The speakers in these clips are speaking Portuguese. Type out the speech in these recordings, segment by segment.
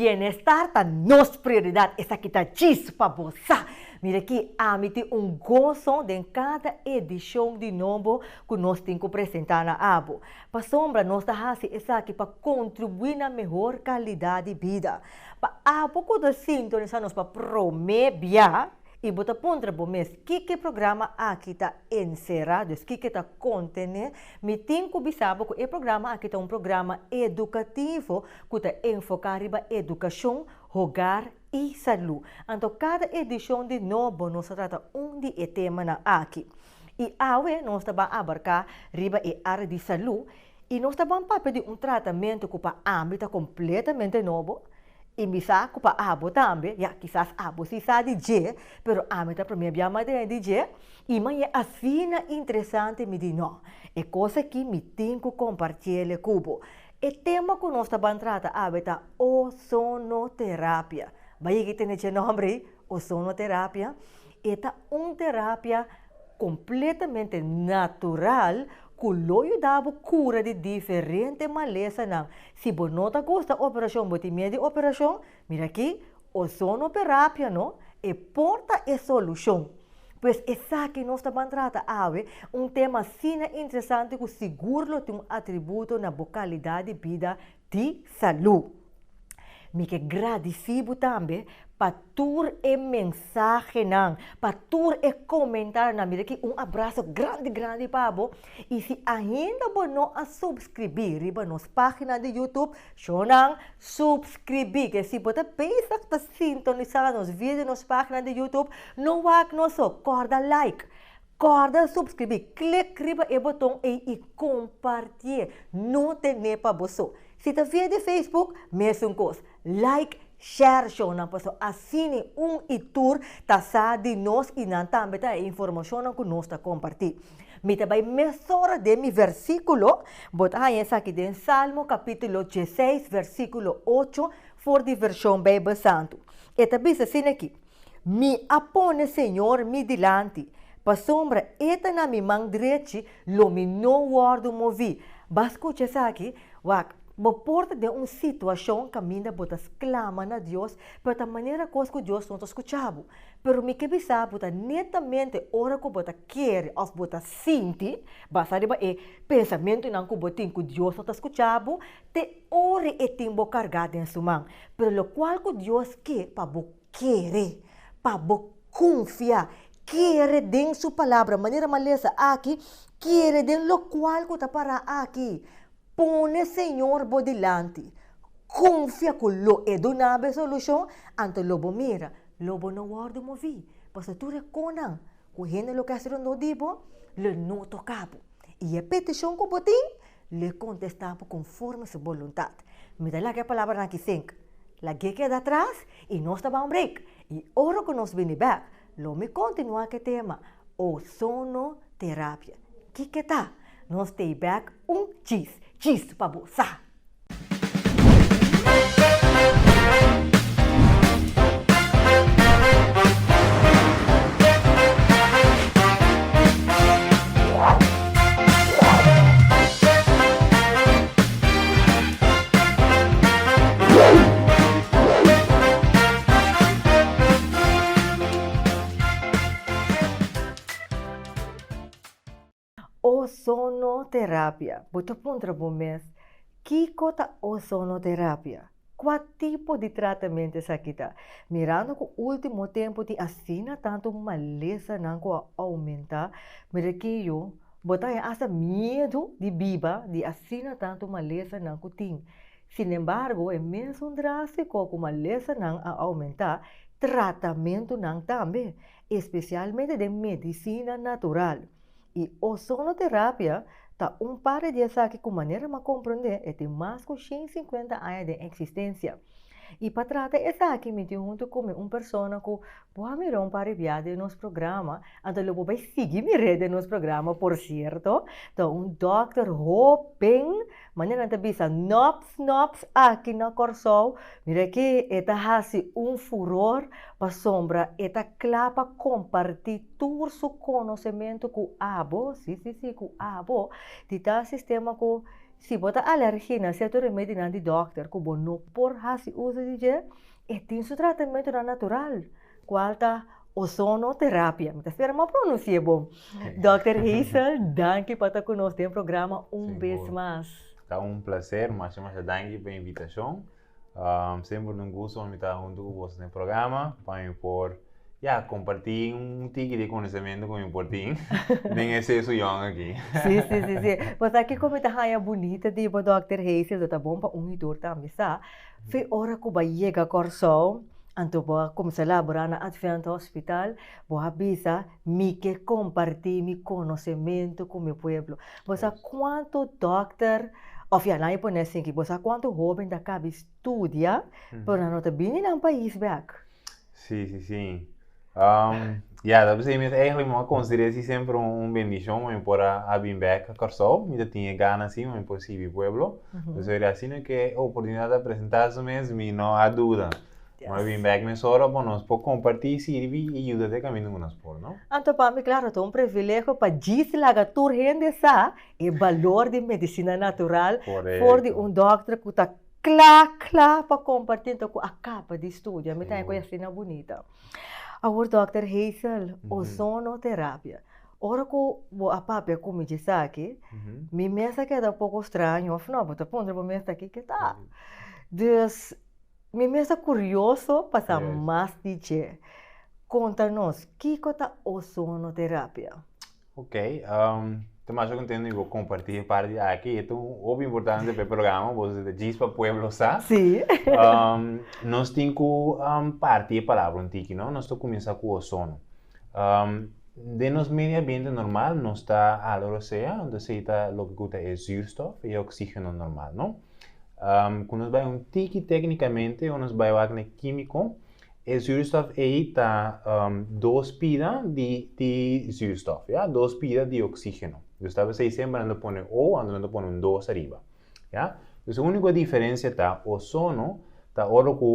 bienestar tá nossa prioridade. Essa aqui tá chispa bossa. Mira aqui, amite gozo de cada edição de novo que nós temos que apresentar na abo. Para sombra, nós temos essa aqui para contribuir na melhor qualidade de vida. Para abo, quando sintonizar-nos para promebiar, e botar pontra bom mês, que programa aqui está encerrado, que está contendo, me tem que saber que o programa aqui está programa educativo que está enfocado em educação, hogar e saúde. Então, cada edição de novo, nós trata de tema na aqui. E agora, nós vamos abarcar riba e área de saúde, e nós vamos pedir tratamento que para âmbito completamente novo. E me saco para abo também, já quizás abo se sabe de, pero a mim para mim é mais de je, e mas é assim interessante me diz não, é coisa que me tenho que compartilhar com o tema que nós estamos tratando é ozonoterapia. Vai que tem esse nome, ozonoterapia, é terapia completamente natural que lhe dá cura de diferentes malezas. Se você não gosta da operação, você tem de operação, mira aqui, ozonoterapia, não? E porta a solução. Pois essa que nós estamos tratando é tema assim interessante que seguro tem atributo na qualidade de vida de saúde. Me que agradecido também para tur e mensagem para tur e comentar mira aqui abraço grande para você. E se ainda você não subscrever riba nos página de YouTube, não subscrever, que se você pensa que está sintonizando os vídeos nos página de YouTube, não vai não só corda like. Corda subscrever, clique riba e botão e compartilhar. Não tem para você. Se está via de Facebook, mesmo coisa. Like, share, show na pessoa. Assine e tour, tá de nós e não também tá informação que nós tá compartilhando. Me também mesora de mi versículo, botar essa aqui de Salmo capítulo 16, versículo 8, for de versão Bíblia Santo. E também assim aqui. Me apone, Senhor, me dilante. Pa sombra, eta na mi mão direita, lo me não guardo movi. Basco essa aqui, bo porta de situação que ainda botas clama na Deus, pero da maneira que Deus não te escuchava. Pero me que sabe, bota netamente ora que bota quer, ou bota sente, basta riba pensamento não que botin que Deus não te escuchava, te ore e timbo cargado em sua mão. Pero lo qual que Deus quer, para bo querer, para bo confiar, quer de sua palavra, maneira maleza aqui, quer de lo qual que está para aqui. Pone Senhor por delante. Confia que lo é do nabe solução, ante lobo mira, lobo não guarda movi. Porque tu reconan, que gente lo que hace no dibo, le não tocabo. E a petição que botin, le contestava conforme sua vontade. Me dá lá que a palavra aqui cinco. La que queda atrás e nós estamos um break. E ora que nós vem back, lo me continua que tema, ozonoterapia. Que tá? Nós stay back cheese para você. Ozonoterapia. Botou pontra bom mês. Que cota ozonoterapia? Qual tipo de tratamento essa aqui tá? Mirando que o último tempo de assina tanto maleza não que aumentar, mira que eu botar essa medo de biba de assina tanto maleza não que tem. Sin embargo, é mesmo drástico que maleza não a aumentar, tratamento não também, especialmente de medicina natural. E ozonoterapia tá par de essa que com maneira de compreender é tem mais de 150 anos de existência. E para tratar essa aqui, me junto com pessoa que pode mirar para viagem nos programa, então eu vou seguir me rede nos programa, por certo. Então, Dr. Hopen, maneira de bisa nops aqui na Corsol, mira que eta hasi furor para sombra, eta clapa compartir todo seu conhecimento com abo, com abo, de tal sistema que se bota alergia na certo remédio na de doctor, como não por hasi uso de je, e tem seu tratamento natural, qual tá ozonoterapia. Me espera uma pronúncia bom. Dr. Hazel, danke por estar conosco no programa vez mais. Tá prazer, mas danke pela invitação. Sempre um gosto de estar junto com você no programa, para por compartilhar tique de conhecimento com o portinho. Nem esse sou aqui. Sim. Mas aqui como está raia bonita de o Dr. Hazel, tá bom para editor também, sabe? Foi hora que vai chegar a Corsol, então vou começar a laborar na Advent Hospital, vou avisar me que compartilhar meu conhecimento com o meu povo. Você quanto doctor of ja, na je ponesem ki bo sa quanto jovem da cabe estudia, pero não tá bem no país back. Sim. Dá para ser eigenlijk uma consideração sempre bendição, mas por a vir back a Corsol, me tinha gana assim, mas por si pueblo. Então era assim que a oportunidade de apresentar-se mesmo, me não há dúvida. Mas vir back me sora para nós por compartilhar, servir e ajudar de caminho com nós por, não? Então para mim claro, é privilégio para dizer a toda gente sa o valor de medicina natural, por de doctor que está claro para compartilhar com a capa de estudo, me tem coisa assim bonita. Agora, Dr. Hazel, ozonoterapia. Ora que a papel como diz aqui, me pensa que é um pouco estranho, afinal, vou te pôr para mesa aqui que tá. Dus, me pensa curioso para mais dizer. Conta-nos, o que é a ozonoterapia? Ok, mas eu contento de compartilhar parte aqui, então, o importante para o programa, você diz para o povo, sabe? Sim. Nós temos que partir a palavra antiga, não? Nós estamos começando com o ozono. De nos meio ambiente normal, nós está a loroceia, onde se está o que é zuurstof e oxígeno normal, não? Quando nós vamos tecnicamente, ou nós vamos químico, o zuurstof está dois pidas de zuurstof, ja? Dois pidas de oxígeno. Então, você sempre anda põe O, anda põe um 2 arriba. Ja? Então, a única diferença está o ozono, está ora que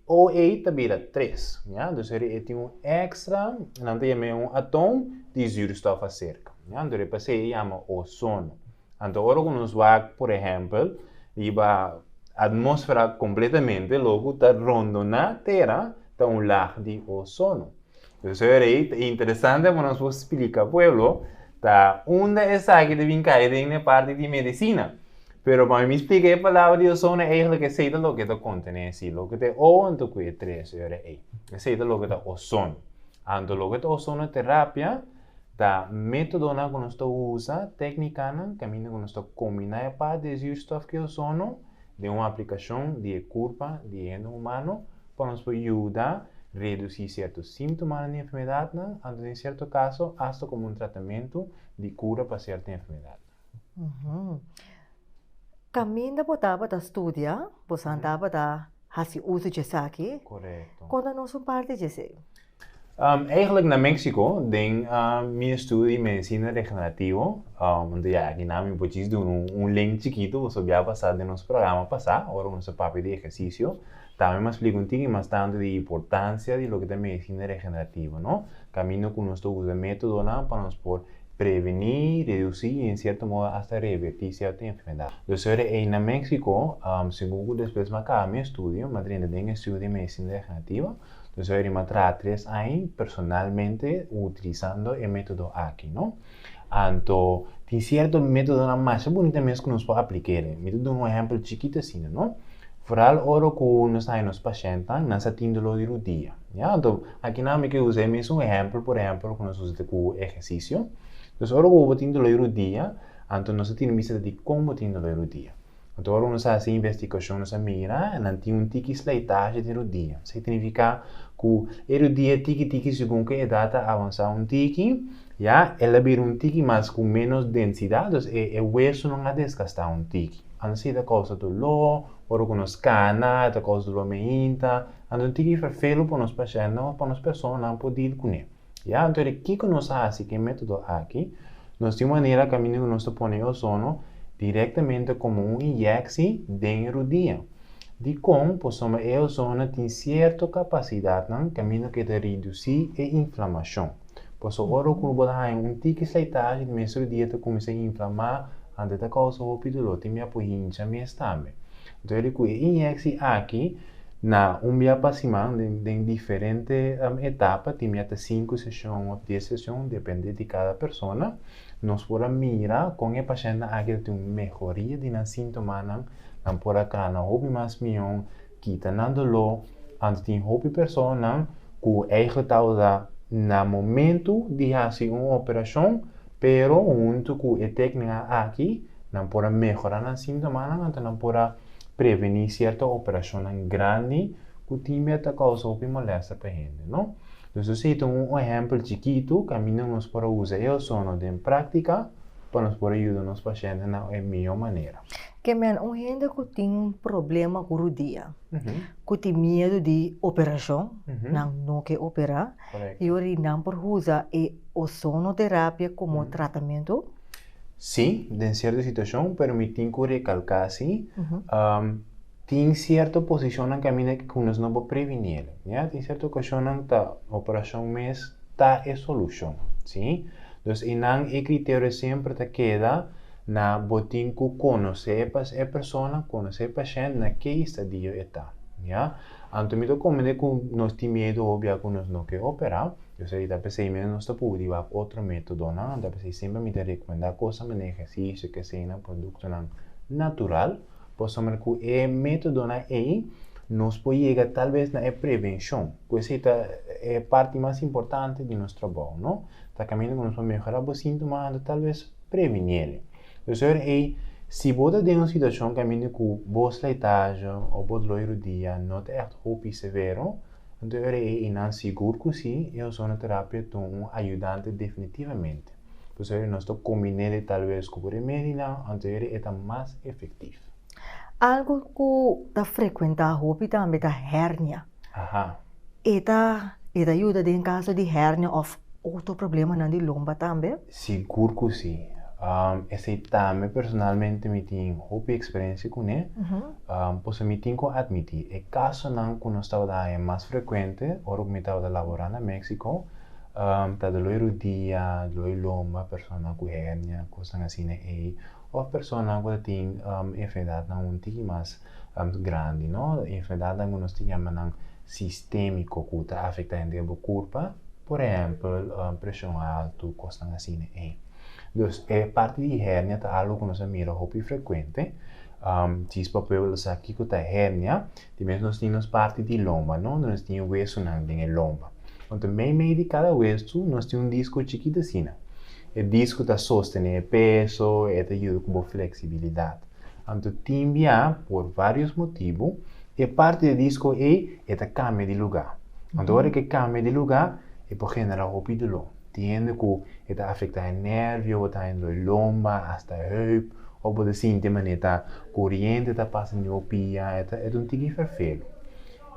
o E está vira 3. Ja? Então, ele tem extra, não tem um átomo de zuurstof acerca. Ja? Então, ele se chama ozono. Então, ora que nós vamos, por exemplo, a atmosfera completamente, logo está rondo na Terra, está lago de ozono. Então, é interessante, mas nós vamos explicar para o tá onde está aqui de cair na parte de medicina. Pero para me explicar a palavra de ozono é eigenlijk sei o que está contém assim, o que é O então que é 3 é sei o que é ozono. Então o que é ozonoterapia da método na que nós usa técnica na caminho que nós combina a parte de zuurstof que é ozono de uma aplicação de curva de endo humano para nos ajudar reduzir certos sintomas da enfermidade, então, em certo caso, hasta como tratamento de cura para certa enfermidade. Caminho para estudar, você andava para fazer uso de aqui? Correto. Quando nós parte de isso? Eigenlijk na México, tem meu estudo de medicina regenerativa, onde aqui na minha podia dar link chiquito, você já passar de nosso programa passar, agora nosso papel de exercício. Também me explico um pouquinho mais tanto de importância de lo que é medicina regenerativa, não? Caminho que nós usamos método para nos por prevenir, reduzir e, em certo modo, até revertir certa enfermidade. Então, na México, segundo depois de acabar meu estudo, eu tenho estudo de medicina regenerativa. Então, eu me 3 anos personalmente utilizando o método aqui, não? Então, tem certo método mais bonito mesmo que nós podemos aplicar. Me dou exemplo chiquito assim, não? Vooral ora que nós temos pacientes, nós atendemos de dia. Então, aqui na minha que usei mesmo exemplo, por exemplo, que nós usamos com exercício. Então, ora que eu atendo de dia, então nós temos vista de como atendemos de dia. Então, ora nós fazemos investigação, nós mira, não tem tique slightagem de dia. Significa que o dia tique segundo que a data avança tique, ela vira tique mas com menos densidade, então o hueso não vai desgastar tique. Anzi, da causa do lo, ora que nós cana, da causa do meinta, então tique vervelo para os pacientes, para as pessoas não poder com ele. Então, o que nós fazemos, que método aqui, nós temos maneira caminho que nós põe o sono diretamente como injeção dentro do dia. De como, possamos o sono tem certa capacidade, caminho que de reduzir a inflamação. Posso ora que nós tique slightagem, mesmo dia começa a inflamar, ante ta causa hopi dolor, tem minha hincha minha também. Então ele que injecção aqui na dia para semana em diferente etapa, tem até 5 sessões ou 10 sessões, depende de cada pessoa. Nós podemos mirar com o paciente aqui tem uma melhoria de sintomas, não por cá na hopi mais milhão, quita na dolor, antes tem hopi pessoa que eigenlijk causa na momento de fazer uma operação, pero junto com a técnica aqui, não pode melhorar os sintomas, não pode prevenir certa operação grande que tem a causa de moléstia para a gente, não? Então, se tem um exemplo chiquito, caminho nós para usar o sono em prática, para nós poder ajudar os pacientes na melhor maneira. Que gente que tem problema com o dia, que tem medo de operação, não quer operar, e aí não por usar a sonoterapia como tratamento. Sim, em certa situação, permitem que recalcar assim, tem certa posição na caminho que nós não podemos prevenir, né? Tem certa ocasião que a operação mesmo está a solução, sim? Então, não é critério sempre que queda na botin que conhecer a pessoa, conhecer o paciente na que estadio está, já? Então, me recomendo que nós temos medo óbvio que nós não queremos operar. Eu sei que pensei mesmo nós podemos usar outro método, não? Então, pensei sempre me recomendar coisas de exercício que sejam produto natural, possamos que o método aí nos pode chegar talvez na prevenção, que é a parte mais importante de nosso trabalho, não? Está caminhando que nós podemos melhorar os sintomas, talvez prevenir. Então, se você tem uma situação caminhando com boa leitagem ou boa dor do dia, não é muito severo, então é não seguro que sim, a sonoterapia é um ajudante definitivamente. Então, nós estamos combinando talvez com o remédio, então é mais efetivo. Algo que está frequentado hopi também é a hérnia. Esta ajuda em caso de hérnia ou outro problema na lomba também? Seguro que sim. Esse também personalmente me tem hopi experiência com ele. Posso me tenho que admitir, é caso não que nós estava é mais frequente, ora que me estava laborando na México, tá dolor o dia, dolor lomba, pessoa com hérnia, coisa assim né, ou pessoa que tem enfermidade um pouco mais grande, não? Enfermidade que nós chamamos sistêmico que está afetando o corpo, por exemplo, pressão alta, coisa assim né. Então, parte de hérnia é algo que nós miramos muito frequente. Se os papéis aqui que está hérnia, também nós temos parte de lomba, não? Nós temos hueso na lomba. Então, meio de cada hueso, nós temos disco chiquito assim. O disco está sustendo o peso e ajuda com a flexibilidade. Então, também, por vários motivos, a parte do disco é cambia de lugar. Então, agora que cambia de lugar, é por generar o dolor. Tiende que está afetando o nervio, está indo lomba, hasta heup, ou pode sentir maneira corrente está passando no pia, é um tipo vermelho.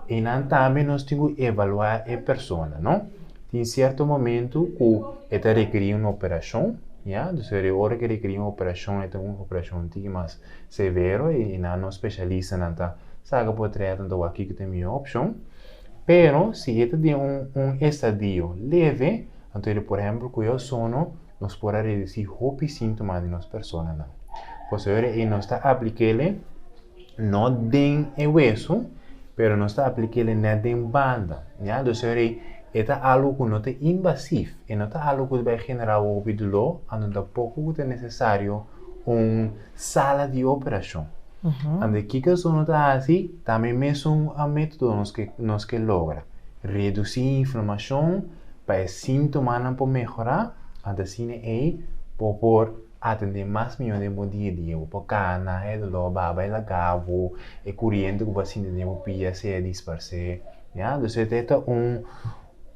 E também nós temos que avaliar a pessoa, não? Tem certo momento que está requerindo uma operação, já? Então, a hora que requer uma operação, é uma operação um pouco mais severa e não especialista não está sabe por trás então aqui que tem a opção. Pero se ele tem estadio leve, então, por exemplo, que o sono nos pode reduzir os sintomas de nossa pessoa, não? Pois ele não está aplicando não dentro do hueso, pero não está aplicando dentro da banda, já? Então, é algo que não é invasivo, e não é algo que vai generar o dolor, então tampouco é necessário uma sala de operação. Ande que o sono está assim, também mesmo um método nos que logra reduzir a inflamação, para os sintomas não poder melhorar, então assim é por atender mais melhor no dia a dia, por cana, dolor, baba, lagavo, e corrente que você tem no pia se disperse, já? Então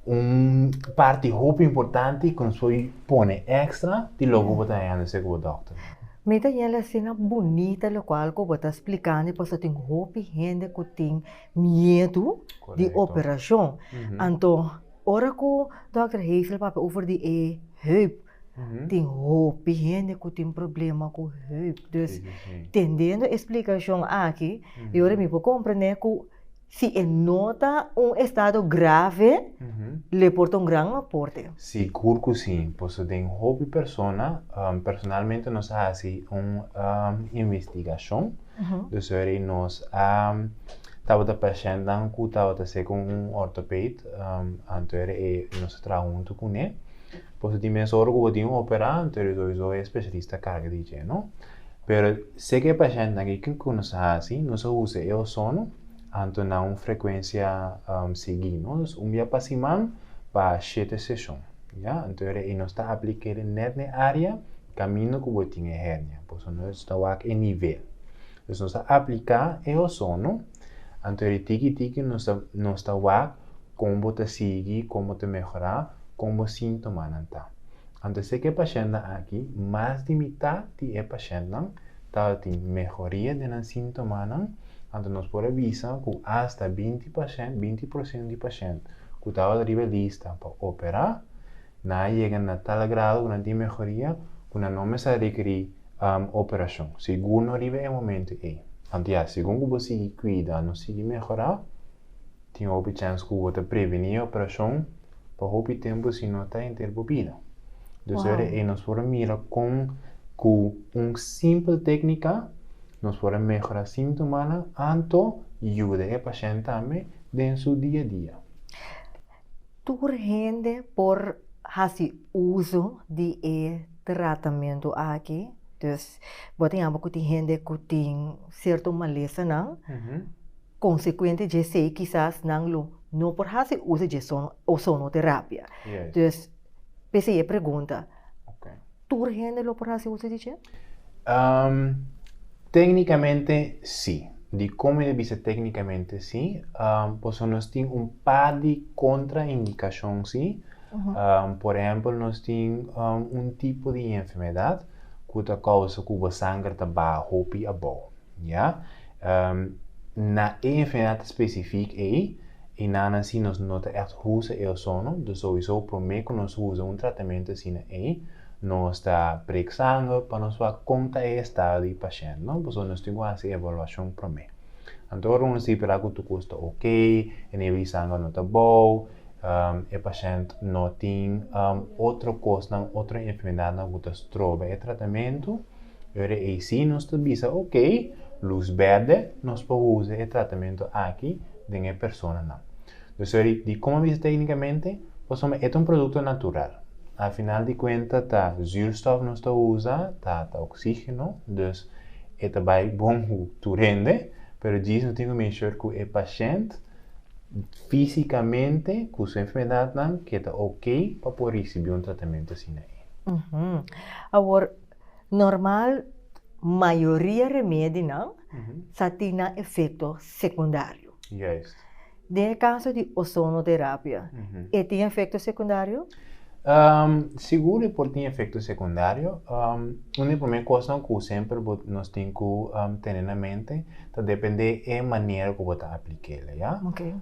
é parte muito importante que nós põe extra de logo botar aí no segundo doctor. Me está yendo a cena bonita, lo qual que você está explicando, porque tem hopi gente que tem medo de operação. Então, ora que o Dr. Hazel papai over de heup, tem hopi gente que tem problema com heup. Então, entendendo a explicação aqui, eu me vou compreender que si nota un estado grave, le porta un gran aporte. Seguro que sim, pois tem hobby persona, personalmente nós hace uma investigação, dus nós estava da paciente dan que estava ser com um ortoped, anterior nós trabalhamos com ele, pois tem mesmo que tinha operar, anterior é especialista carga de gênero, não? Pero se que paciente dan que nós hace, nós usa o sono, anto na uma frequência seguir, não? Dia para semana para 7 sessões. Ja? Então, nós está aplicando net na área caminho que você tem hernia. Por isso, nós estamos em nível. Então, nós está aplicando o sono. Então, tiki nós está como você seguir, como você melhorar, como sintoma não está. Então, se que o paciente aqui, mais de metade do paciente está tem melhoria de sintoma não. Então, nós podemos avisar que até 20% de paciente que estava arriba lista para operar, na chega na tal grado que tem melhoria, que não me se requerir operação. Segundo arriba é o momento Então, segundo você cuida, não se melhorar, tem a chance que você prevenir a operação para o tempo se não está interrompida. Então, nós podemos mirar com uma simples técnica, nós podemos melhorar sintomas, então ajuda o paciente também em seu dia a dia. Tu rende por fazer uso de tratamento aqui, então, você tem que gente que tem certa maleza, não? Consequente de ser, quizás, não por fazer uso de sonoterapia. Então, pensei a pergunta, tu rende por fazer uso de quê? Tecnicamente, sim. De como deve ser tecnicamente, sim. Pois nós temos par de contraindicações, sim. Por exemplo, nós temos tipo de enfermidade que causa que o sangue está baixo e abaixo. Ja? Na enfermidade específica e na assim nós nota echt usa o sono, dus sowieso primeiro que nós usa tratamento assim nós está prek sangue para nós conta o estado do paciente, não? Pois nós temos que fazer avaliação primeiro. Então, nós esperamos que tu custa ok, e sangue não está bom, o paciente não tem outra coisa, outra enfermidade que está trova o tratamento, e se nós está ok, luz verde, nós podemos usar o tratamento aqui de pessoa não. Então, de como vista tecnicamente, é um produto natural. Afinal de contas, tá zuurstof nós usa, tá oxígeno, dus é também bom que tu rende, mas diz não tem que mencionar que o paciente fisicamente, com sua enfermidade, não, que está ok para poder receber tratamento assim aí. Agora, normal, maioria remédio não, só tem efeito secundário. Yes. No caso de ozonoterapia, tem efeito secundário? Seguro por ter efeito secundário, uma primeira coisa que sempre nós temos que ter na mente, depende da maneira que você aplica ele, já? Okay.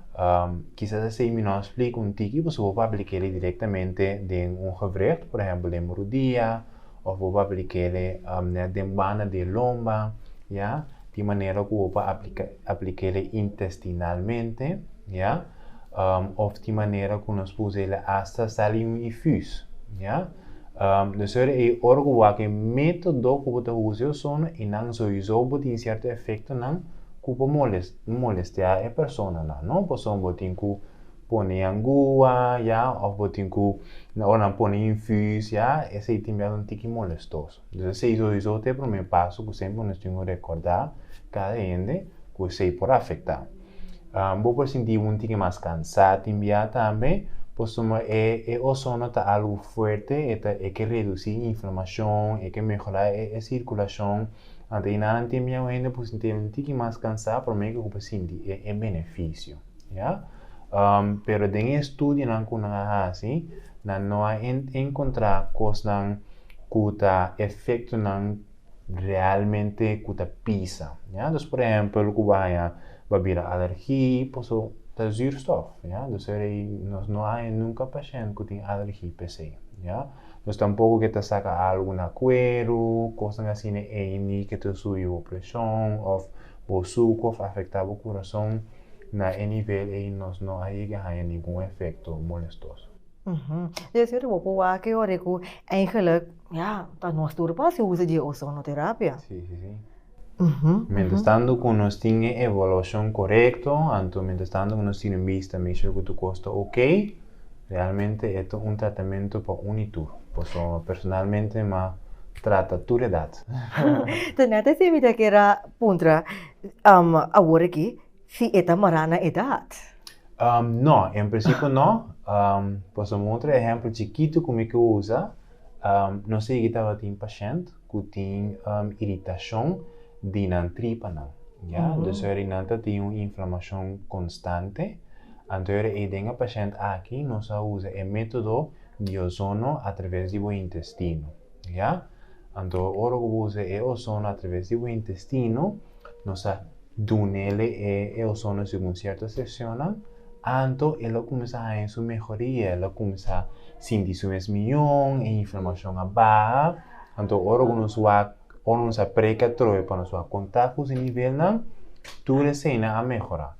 Quizás assim, me não explica tiki, você pode aplicar ele diretamente em gewricht, por exemplo, em melodia, ou você aplicar ele na banda de lomba, já? De maneira que você aplicar ele intestinalmente, já? Of de maneira que nós pusemos hasta sair infus, ja? Dus é algo que método que você usa o sono e não sowieso tem certo efeito não que molestar a pessoa não, por exemplo, você tem que pôr angua, ja? Ou você tem que não pôr infus, ja? Esse aí também é tique molestoso. Dus isso é o primeiro passo que sempre nós temos que recordar cada gente que isso pode afetar. Vou sentir tique mais cansado também, pois o sono está algo forte, é que reduzir a inflamação, é que melhorar a circulação. Então, não tem ainda por sentir tique mais cansado, para mim que eu sentir é benefício, já? Pero em estudo não que assim, não há encontrar coisas que tá efeito não realmente que tá pisa, já? Então, por exemplo, que vai beber alergia, pues da zuurstof, ja? Dus nós não há nunca paciente que tem alergia per se, ja? Dus tampouco que te saca algo na cuero, coisas assim que te sube a pressão, ou o suco, afetar o coração, na nível e nós não aí ganha nenhum efeito molestoso. Dus jullie hebben ook wel een eigenlijk, ja, dat nog door pas usa de ozonoterapia. Sim, sim, sim. Mientras tanto, que nós tinha evaluação correta, então, mientras tanto, que nós tinha vista, me que tu custa ok, realmente é um tratamento para unitur. Posso, personalmente, mas trata tua idade. Ternyata si Vida que era puntra agora aqui, si eta marana edad. Não, em princípio não. Posso mostrar exemplo chiquito como é que usa. Não sei que estava tem paciente que tem irritação de na tripa não. Ja, dus er tem uma inflamação constante. Então ele tem a paciente aqui nós usa o método de ozono através do intestino. Ja, então ora que usa o ozono através do intestino, nós dunele o ozono segundo certa secção. Então, ela começa a sua melhoria, ela começa a sentir sua esmião, a inflamação abaixa. Então, ora que nós apreca troia para nós contato com esse nível, tudo a cena a melhorar.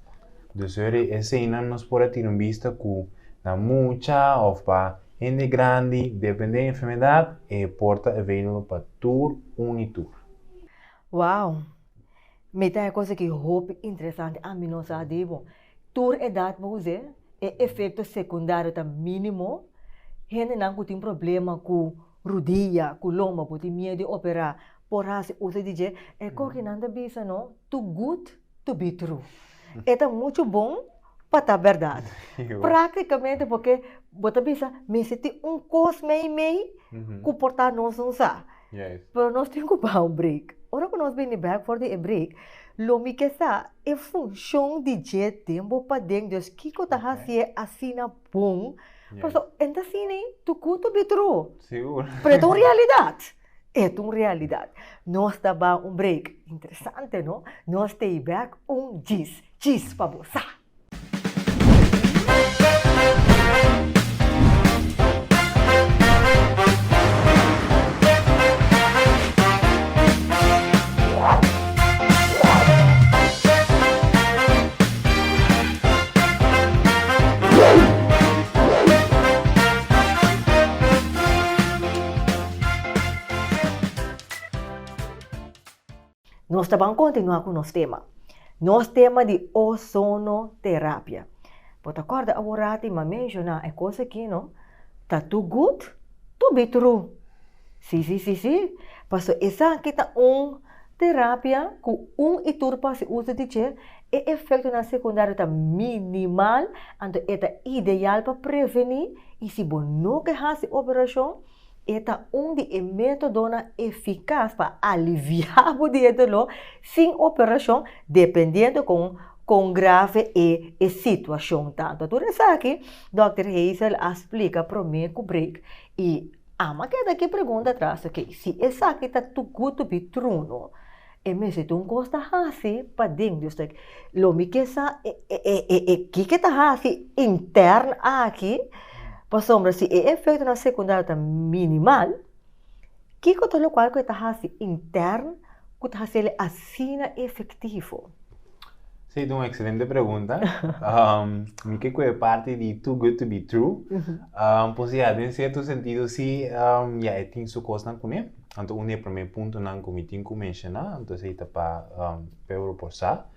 Então, a cena nós pode ter vista que na muita ou para gente grande, dependendo da enfermidade, é porta available para tur unitur. Uau! Me tem coisa que hope interessante a mim não sabe. Tur edad você é efeito secundário tá mínimo. Gente não tem problema com rodilha, com lomba, com medo de operar. Por isso, você diz, é que não bisa não, too good to be true. É muito bom para estar verdade. Praticamente porque você bisa, me senti coisa meio que portar nós não sabe. Mas nós temos que dar break. Ora que nós vamos back for the break. Lo que está é função de tempo para dentro. Deus, que coisa assim assim na bom. Mas então assim, tu cuto bitru. Seguro. Mas é uma realidade. É uma realidade. Nós dá break. Interessante, não? Nós temos back giz para você. Nós vamos continuar com o nosso tema. Nosso tema de ozonoterapia. Você acorda agora te mencionar é coisa aqui, não? Tá tudo good? Tudo bem true. Sim. Passo essa aqui tá terapia com iturpa se usa de che e efeito na secundária tá minimal, então é ideal para prevenir e se você não quer fazer operação é de método eficaz para aliviar o dietolo sem operação, dependendo com grave a situação. Tanto por isso aqui, Dr. Hazel explica para mim que break. E ama que daqui pergunta atrás, ok, se essa aqui está tudo bitruno, e me se tu gosta assim para dentro, lo que essa que está assim interno aqui. Por sombra, se o efeito na secundária está minimal, que é o qual que está interno, que está assim efetivo? Sim, é uma excelente pergunta. Que é parte de too good to be true. Pois em certo sentido, se tem sua coisa com ele, então o primeiro ponto não como tem que mencionar, então se está para reforçar.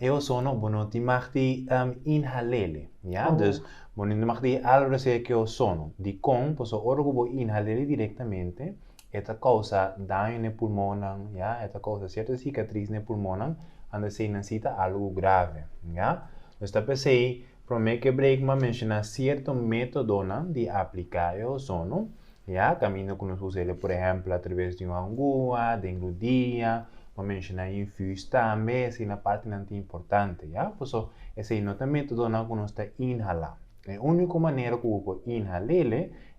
Eu sou no bono te magti inhalele, ja, dus bono te magti algo se que eu sono, de com, posso orgo inhalele diretamente, esta causa daño no pulmão, ja, esta causa certa cicatriz no pulmão, anda se necessita algo grave, ja. Dus tá pensei, para mim que break ma mencionar certo método de aplicar o sono, ja, caminho que nós usamos, por exemplo, através de uma angua, de engludia, mencionar infus também, essa é uma parte muito importante, já? Por isso, esse é o método que nós está inhalar. A única maneira que eu inhalar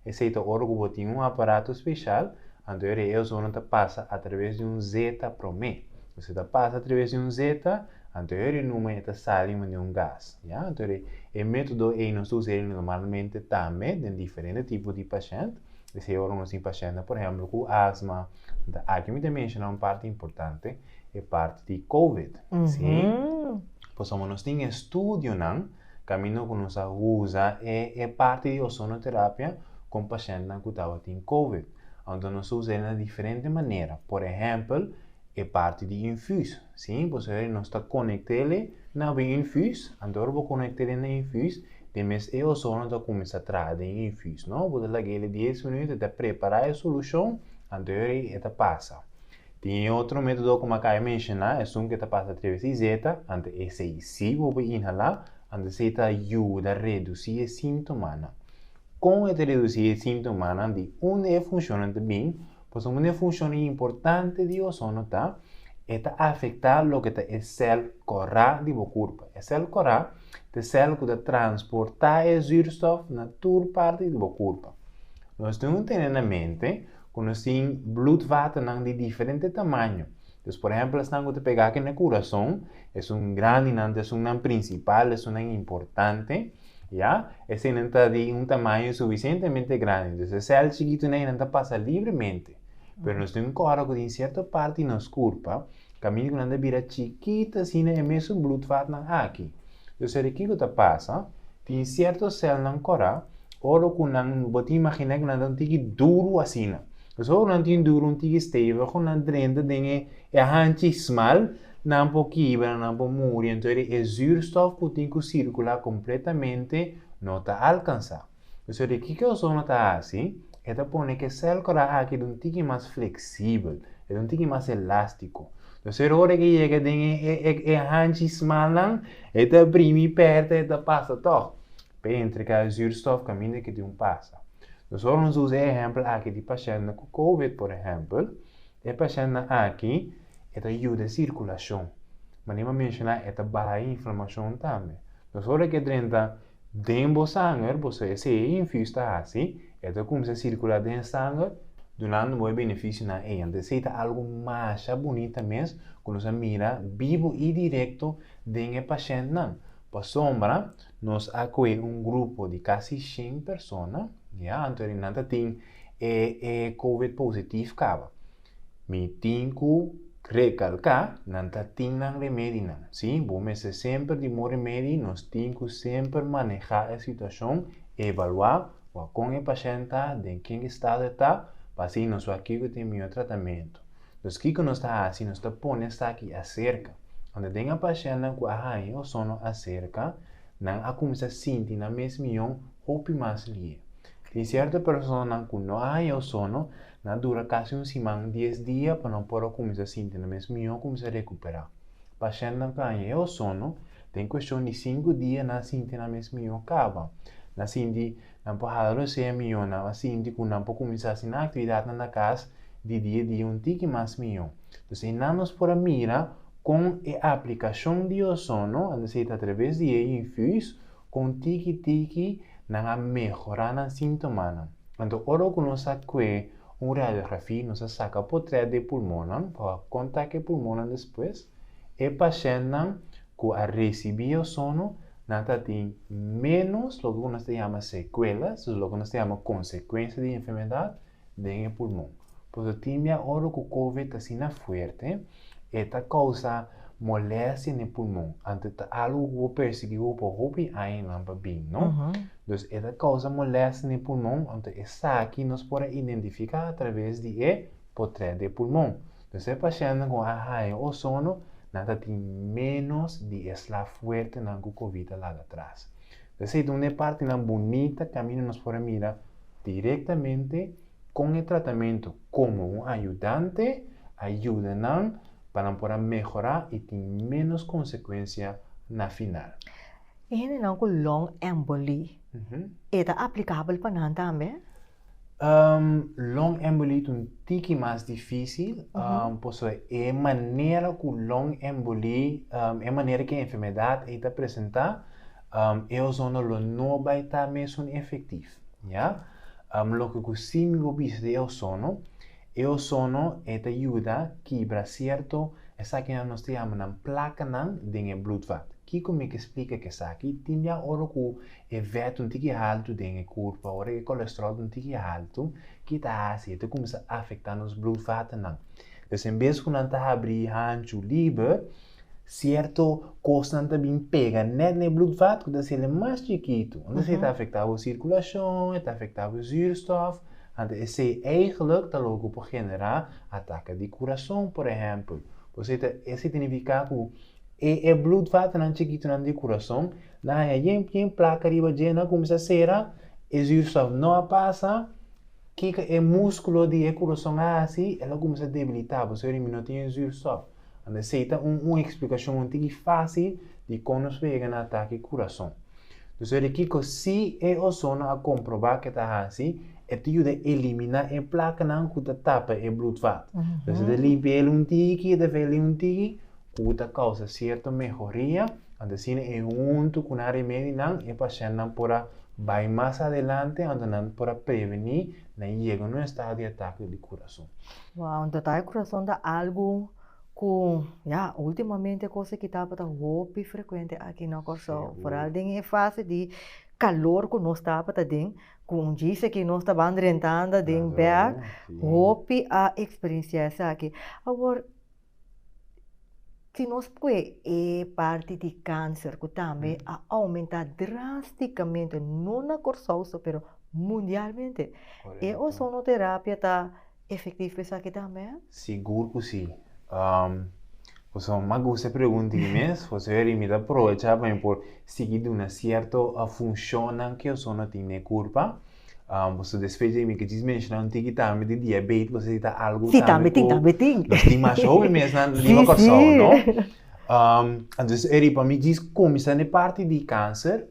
é se eu tenho um aparato especial, então eu só não passa através de zeta promê. Você passa através de zeta, então eu não está saindo de gás, já? Então, o método é nós usamos normalmente também em diferentes tipos de pacientes. Se eu não tenho paciente, por exemplo, com asma, aqui me mencionar uma parte importante, é parte de COVID. Sim? Possiamo nós tem estudo não, caminho que nós usa é parte de ozonoterapia com paciente que tem COVID. Então nós usamos de diferente maneira. Por exemplo, é parte de infuso. Sim, você nós está conectado na infuso, então eu vou conectar na infuso, depois é ozono que começa a trazer em infuso, não? Vou dar aquele 10 minutos para preparar a solução, então ele passa. Tem outro método como eu mencionar, é um que passa através de zeta, então esse sim vou inhalar, então zeta ajuda a reduzir os sintomas. Com a reduzir os sintomas, de onde funciona bem, pois uma função importante de ozono é afetar o que é célula coral do corpo. A célula coral é a célula que transporta o zuurstof na toda parte do corpo. Nós temos que ter na mente que nós temos bloedvaten de diferente tamanho. Então, por exemplo, se nós pegar aqui no coração, é grande, é principal, é importante. Ja? Esse não está de tamanho suficientemente grande. Então, a célula chiquita não passa livremente. Mas nós temos que em certa parte do nosso corpo, caminho que não vira chiquita, assim, é mesmo bloedvaten aqui. Então, se aqui que passa, tem certas células no coração, ora que não pode imaginar que não tem duro assim. Então, não tem duro, não tem estável, não drenda, tem small, não pode quebrar, não pode morrer. Então, o zuurstof que tem que circular completamente, não está alcançado. Então, aqui que o som está assim, é para que a célula aqui não fique mais flexível, não fique mais elástico. Então, se a hora que chega a small, é primi perto, é passa todo. Entre que o zuurstof caminha que de passa. Nós vamos usar exemplo aqui de paciente com COVID, por exemplo. O paciente aqui ajuda a circulação. Mas nem mencionar é baixa inflamação também. Nós vamos que dentro sangue, você se infusta assim, começa a circular dentro sangue, dando um benefício na ela. Então, é algo mais bonito mesmo, quando você mira vivo e direto dentro do paciente. Para sombra, nós acolhemos grupo de quase 100 pessoas, então nós temos COVID positivo. Me tenho que recalcar, não temos remédio. Sim, vamos sempre de remédio, nós temos que sempre manejar a situação, evaluar com o paciente, em que estado está, para assim nós aqui temos o tratamento. Então, o que nós está assim, nós está pondo aqui acerca. Quando tem a paciente que arranha o sono acerca, não começa a sentir na mesma ou mais livre. Tem certa pessoa que não arranha o sono, não dura quase semana, 10 dias, para não poder começar a sentir na mesma começar a recuperar. O paciente que arranha o sono, tem questão de 5 dias, não sentir na mesma acaba. Não sentir, não pode ser melhor, não sentir que não pode começar a fazer atividade na casa, de dia a dia, tique mais melhor. Então, não nos pode mirar com a aplicação de ozono, através de infuso, com tique-tique, não melhorar os sintomas. Então, ora que nós sacamos uma radiografia, nós sacamos por trás de pulmão, para contar que pulmão depois, e o paciente que recebe ozono, não tem menos, o que nós chamamos sequelas, o que nós chamamos consequências de enfermidade, dentro do pulmão. Por isso, a hora que o COVID está assim forte, esta causa moléstia no pulmão. Então, algo que perseguiu para o ainda não bem, não? Então, esta causa moléstia no pulmão. Então, essa aqui nós podemos identificar através de por trás do pulmão. Então, se o paciente com o sono, nada tem menos de estar forte na COVID lá atrás. Então, uma parte bonita, caminho nós podemos mirar diretamente com o tratamento como um ajudante, ajuda para poder melhorar e ter menos consequência na final. E não com long embolie. É aplicável para nós também? Long embolie é um tique mais difícil, porque é a maneira que long embolie, é a maneira que a enfermidade está apresentada, é o zona não vai estar mesmo efetivo. Lo que sim me observa é o sono ajuda a quebrar certo, essa que nós chamamos placa dentro do bloedvat. Que como que explica que essa aqui tem a hora que o veto um tique alto dentro do corpo, a hora que o colesterol um tique alto, que está assim, então começa a afetar nos bloedvaten. Então, em vez de não abrir hancho livre, certo coisa também pega net no bloedvat, que se ele mais chiquito. Então, se está afetando a circulação, está afetando o zuurstof, então, esse eigenlijk está logo por generar ataque de coração, por exemplo. Você esse significa que o bloedvat não chiquito no coração, na é placa riba gena começa a ser, o zuurstof não passa, que o músculo de coração assim, ela começa a debilitar, você não tem zuurstof. Aceita uma explicação muito fácil de como se pega no ataque do coração. Então, aqui, se o sono a comprovar que está assim, é ajuda a eliminar a placa que tapa o bloedvat. Então, se limpa um tique, deve um tique, que causa certa melhoria, então, assim, é junto com a remédio, e o paciente não pode vai mais adelante, então, não pode prevenir, não chega no estado de ataque do coração. Wow, então o coração dá algo que, ultimamente, coisa que está muito frequente aqui no Corsão. Por além da fase de calor que nós estamos tendo, com diz que nós estamos rentando de berg, hope a experiência essa aqui. Agora, se nós é parte de câncer, que também aumenta drasticamente, não na Corsão, mas mundialmente. E a sonoterapia está efetiva isso aqui também? Seguro que sim. Você me gusta perguntar mesmo, você me aproveitar por seguir uma certa função que o sono tem na corpo. Você desfecha me que diz mencionar que também de diabetes, você está algo sim, também tem. Nós temos mais jovem mesmo na língua coração, não? Então, ele para mim diz como está na parte de câncer,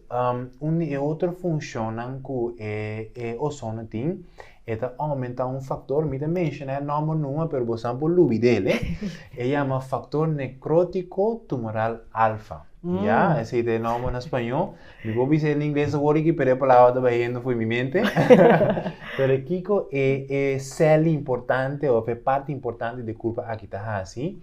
uma e outra função que o sono tem é aumentar fator, me mencionar nome não, pero por exemplo, o dele, chama fator necrótico tumoral alfa. Esse é o nome em espanhol. Me vou dizer em inglês agora que a palavra está vendo foi minha mente. Pero aqui é célula importante ou é parte importante do corpo aqui está assim.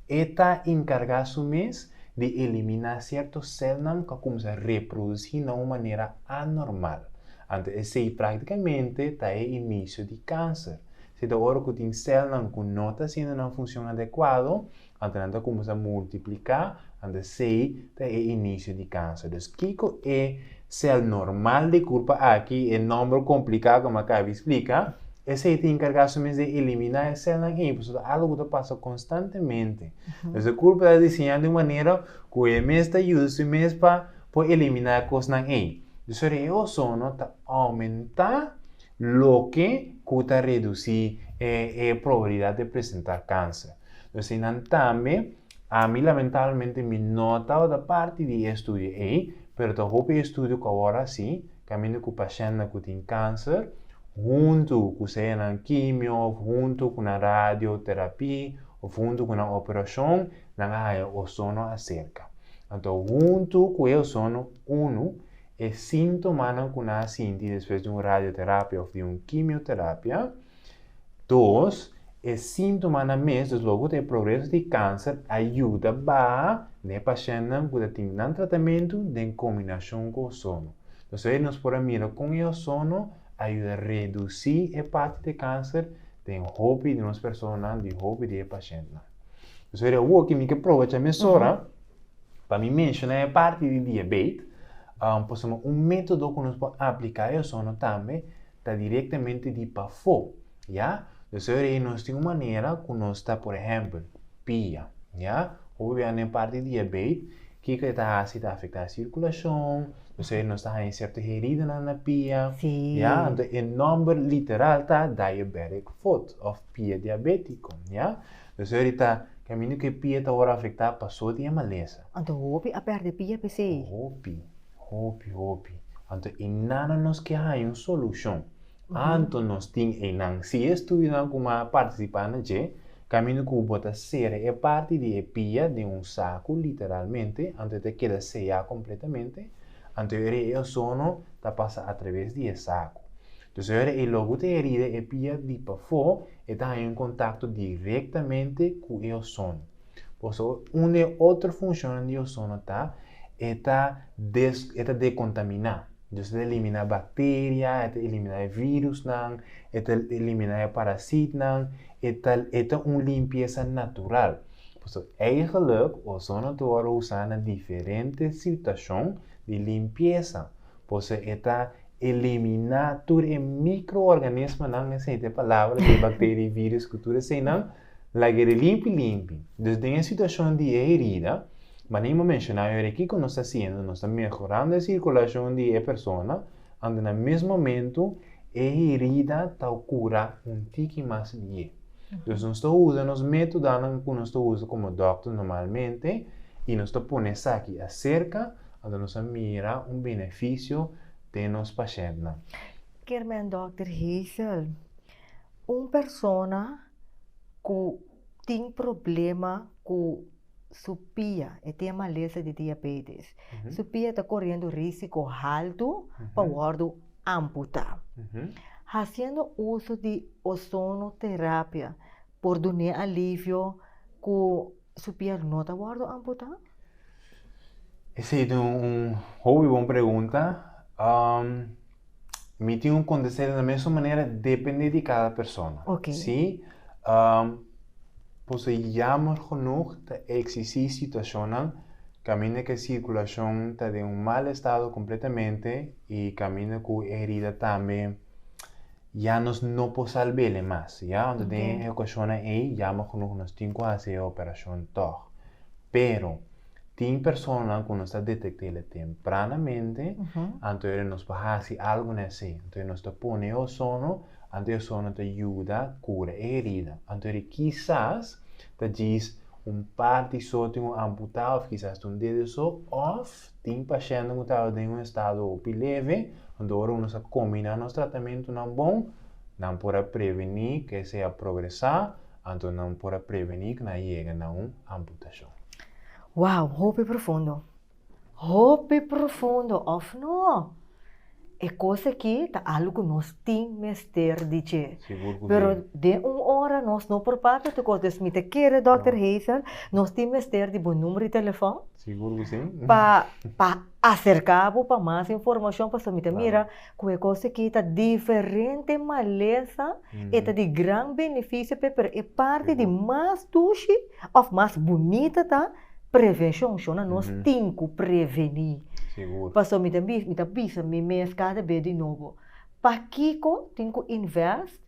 Está encargado mesmo de eliminar certas células que começam a reproduzir de uma maneira anormal. Então, esse praticamente está o início de câncer. Se a hora que tem células que não está sendo uma função adequada, então começa a multiplicar, então esse está o início de câncer. Então, o que é célula normal de corpo aqui, é número complicado, como acabo de explicar, esse está encargado mesmo de eliminar as células e isso é algo que passa constantemente. Então, o corpo está desenhado de maneira que o mesmo ajuda mesmo para eliminar as coisas aí. Então, o sono está aumentar o que está reduzir a probabilidade de apresentar câncer. Então, também, a mim, lamentavelmente, me nota da parte de estudo aí, mas eu hope estudo que agora sim, caminho com o paciente que tem câncer, junto com a quimio, junto com a radioterapia, ou junto com a operação, o sono acerca. Então, junto com o sono, é sintoma que nós sentimos depois de uma radioterapia ou de uma quimioterapia. 2, é sintoma mesmo, logo do progresso de câncer, ajuda a o paciente que tem um tratamento em combinação com o sono. Então, nós podemos mirar com o sono, ajuda a reduzir a parte de câncer, de hobby de uma pessoa, de hobby de paciente. Então, o que me aproveita a mesura, para mim mencionar a parte de diabetes, método que nós podemos aplicar o sono também está diretamente de para fora, Então, nós temos uma maneira que nós está, por exemplo, pia, obviamente, na parte de diabetes, que está afetando a circulação, então, nós estamos em certa herida na pia, então, o nome literal está diabetic foot, ou pia diabético, Então, está caminho que pia está agora afetada para a maleza. Então, hopi a perder pia, PC? Hopi. Então, e nada nos que há uma solução. Então, nós temos, se estudamos como participante, caminho que bota ser é parte de pia de um saco, literalmente, então te queda sellar completamente, então o sono está passa através de saco. Então, o logo de herida é pia de para fora e está em contato diretamente com o sono. Por isso, uma outra função do sono está decontaminar. Então, eliminar bactérias, eliminar vírus, eliminar parasitas, é uma limpeza natural. Dus eigenlijk, o sono toro usando diferentes situações de limpeza. Pues eta eliminar todo el microorganismo não necessita palavra de bactéria, vírus, cultura, sem não, la que limpi. Desde a situação de herida, mas nem mencionar o que nós está fazendo, nós está melhorando a circulação de pessoa, e no mesmo momento a herida está cura tique mais bem. Então nós estamos usando os métodos que nós usamos como doctor normalmente e nós estamos pondo isso aqui acerca de nós mira benefício de nos pacientes. Kermen, Dr. Hazel, persona que tem problema com supia e tem maleza de diabetes. Supia está correndo risco alto para o amputar. Fazendo uso de ozonoterapia por dar alívio que supia não está amputar? Essa é uma boa pergunta. Me tem acontecer da mesma maneira, depende de cada pessoa. Okay. Sim, pois jammer genoeg de existe situação camina que a circulação está de mal estado completamente e camina com herida também já nos não pode salvar mais, já onde tem a ocasião aí jammer genoeg nós temos que fazer a operação toch. Pero tem pessoas que nós detectamos tempranamente, então nós fazemos algo nesse, então nós põe o sono, então o sono te ajuda a curar a herida, então quizás te diz parte só tem amputado, ou quizás um dedo só, ou tem paciente que está em estado leve, então nós combinamos nosso tratamento não bom, não para prevenir que seja progressar, então não para prevenir que não chegue a uma amputação. Wow, hope profundo. Hope profundo, of no. É coisa que tá algo que nós temos que dizer. Pero de hora nós não preparamos de coisas me te quer, Dr. Hazel, nós temos que ter de bom número de telefone. Seguro que sim. Para acercar para mais informação para me mira, que é coisa que tá diferente maleza e tá de grande benefício, pero é parte de mais doce ou mais bonita tá. Prevenção, nós temos que prevenir. Seguro. Passou me bisa me mês cada vez de novo. Para Kiko, tem que investir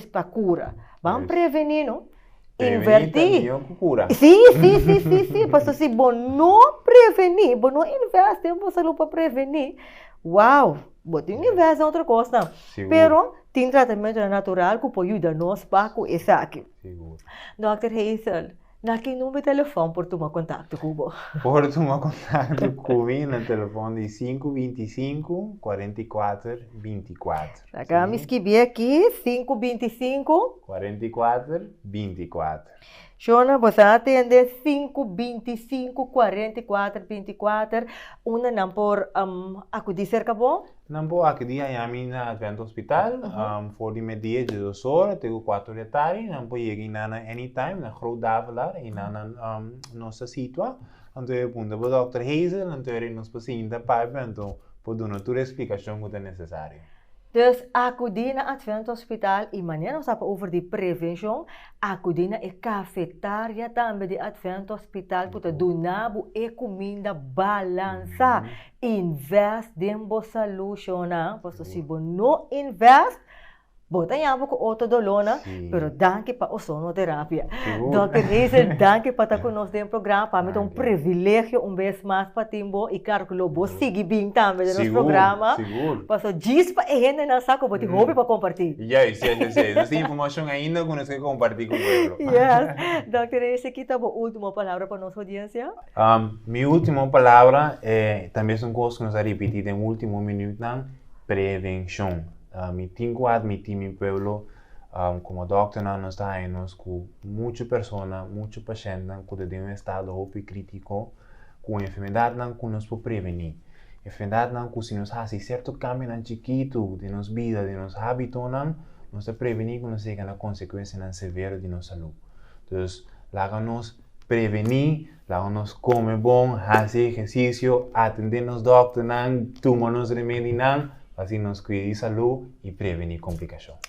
para cura. Vamos prevenir, não? Invertir. Cura. Sim. Passou se bom não prevenir, bom não investir, você não para prevenir. Uau, botar investe é outra coisa. Pero tem tratamento natural que pode ajudar nós para isso aqui. Seguro. Dr. Hazel. Naki número de telefone por tomar contato com Por tomar contato comigo no telefone de 525 44 24. Acá me escrevi aqui 525 44 24. Shona, você atende 525 44 24. Uma não por acudir cerca bom? Não por acudir a mim na Advent Hospital. Voor die met dia de 2 horas, tegen 4 da tarde. Não por ir na anytime, na Groot Davelar, e na nossa situa. Então eu pergunto para o Dr. Hazel, então ele nos paciente para então por dar toda a explicação que é necessária. Dus acudir na Advent Hospital e maneira nós falamos over die prevenção, acudir na cafeteria também de Advent Hospital para donar e comida balança. Invest em solução, porque se você não invest, bota em algo com autodolona, pero danke para ozonoterapia. Dr. Hazel, danke para estar conosco no programa, para mim é privilégio vez mais para Timbo e claro que lobo sigue bem também no nosso programa. Seguro. Passo diz para a gente na saco, bote hobby para compartilhar. Yes. Essa informação ainda que nós queremos compartilhar com o povo. Yes. Dr. Hazel, aqui está a última palavra para nossa audiência. Minha última palavra é também uma coisa que nós vamos repetir no último minuto, prevenção. Me tenho que admitir meu pueblo, como doctor, nós estamos com muitas pessoas, muitos pacientes que têm estado crítico com enfermidade que nós podemos prevenir. Enfermidade que se nós fazemos certo caminho chiquito de nossa vida, de nosso hábito, nós podemos prevenir que nós chegamos a consequência severa de nossa saúde. Então, lá nós prevenir, lá nós comer bom, fazer exercício, atender nos doctores, tomar nos remédios, assim nos cuida de saúde e prevenir complicações.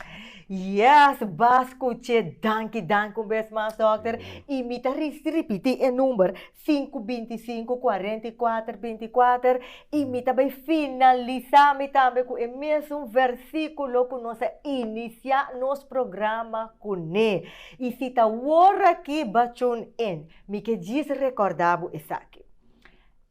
Yes, Vasco, che, danke, best mas, dokter. Imita repetir o número 525-44-24. Imita by finalizar também com o mesmo versículo que nós inicia nosso programa com ele. E se tá agora aqui, bachon em, me que diz recordavo isso aqui.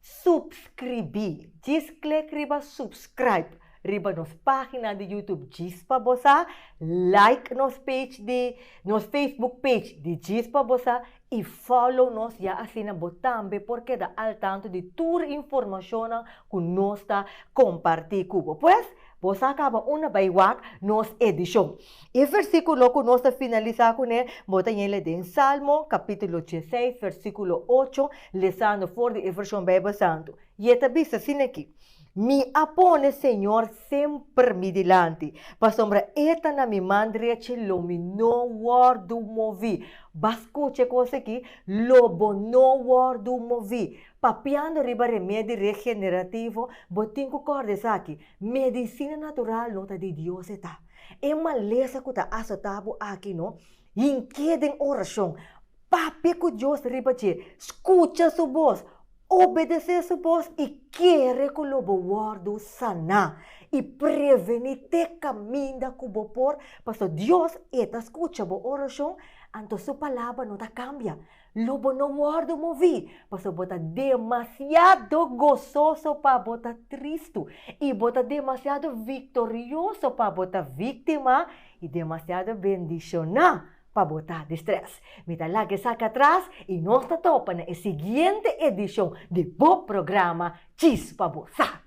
Subscrever, diz clique riba subscribe. Riba nos página de YouTube Gispa Bossa, like nos Facebook page de Gispa Bossa e follow nos já assina botambe porque dá al tanto de toda informação que nós está compartilhando. Pues, você acaba uma baiwak nos edição. E versículo que nós está finalizar com ele, bota ele em Salmo, capítulo 16, versículo 8, lesando fora de versão Bíblia Santo. E esta vista assim aqui. Me apone, Senhor, sempre me delante. Para sombra, eta na mi mandria che lomi no wordo movi. Bascuche coisa aqui, lobo no wordo movi. Papiando riba remédio regenerativo, botinco cordes aqui. Medicina natural nota de Deus está. É uma lesa que está assotado aqui, não? Inquedem oração. Papi com Deus riba che. Escucha sua voz. Obedecer sua voz e querer que o guardo sana e prevenir te caminho que o por, porque Deus está escutando a oração, então sua palavra não cambia. Lobo não guardo movi, porque bota demasiado gozoso para bota triste e bota demasiado vitorioso para bota vítima e demasiado bendicionar para botar de estresse. Me dá lá que saca atrás e nós topa na seguinte edição de bom programa Gispa Bossa.